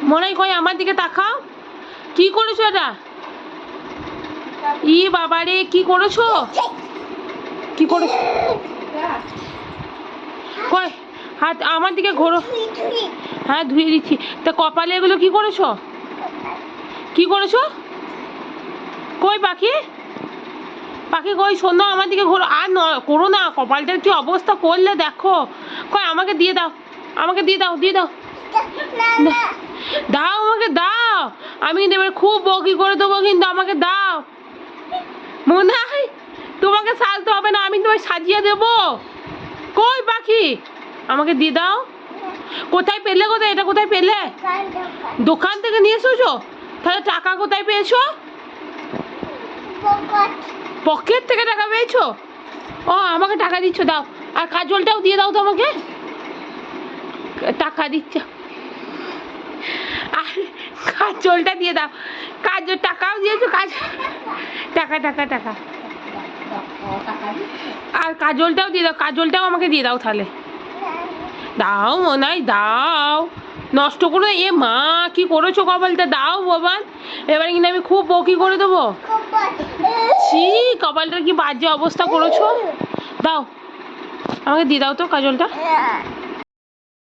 মনাই কই আমার দিকে তাকাও। কি করেছো এটা? ই বাবারে, কি করেছো? কি করেছো? কই হাত আমার দিকে ঘোরো। হ্যাঁ ধুয়ে দিচ্ছি। তা কপালে এগুলো কি করেছো? কি করেছো? কই পাখি? পাখি কই, শোনো আমার দিকে ঘোরো। আর করো না, কপালটার কি অবস্থা করলে দেখো। কই আমাকে দিয়ে দাও, আমাকে দিয়ে দাও, দিয়ে দাও, দাও আমাকে দাও। আমি কিন্তু এবার খুব বকি করে দেবো, কিন্তু আমাকে দাও। মনে হয় তোমাকে সাজতে হবে না, আমি তোমায় সাজিয়ে দেবো। কই পাখি, আমাকে দিয়ে দাও। কোথায় পেলে, কোথায় এটা কোথায় পেলে? দোকান থেকে নিয়ে এসেছো? তাহলে টাকা কোথায় পেয়েছো? পকেট থেকে টাকা পেয়েছো? ও আমাকে টাকা দিচ্ছ, দাও। আর কাজলটাও দিয়ে দাও তো আমাকে। টাকা দিচ্ছ, আর কাজলটা দিয়ে দাও। কাজল টাকাও দিয়েছো, কাজ টাকা টাকা টাকা। আর কাজলটাও দিয়ে দাও, কাজলটাও আমাকে দিয়ে দাও তাহলে। দাও মনাই দাও, নষ্ট করো না। এ মা, কি করেছো কপালটা? দাও বাবা, এবারে কিন্তু আমি খুব বকি করে দেবো। ছি, কপালটার কি বাজে অবস্থা করেছো। দাও আমাকে দিয়ে দাও তো কাজলটা।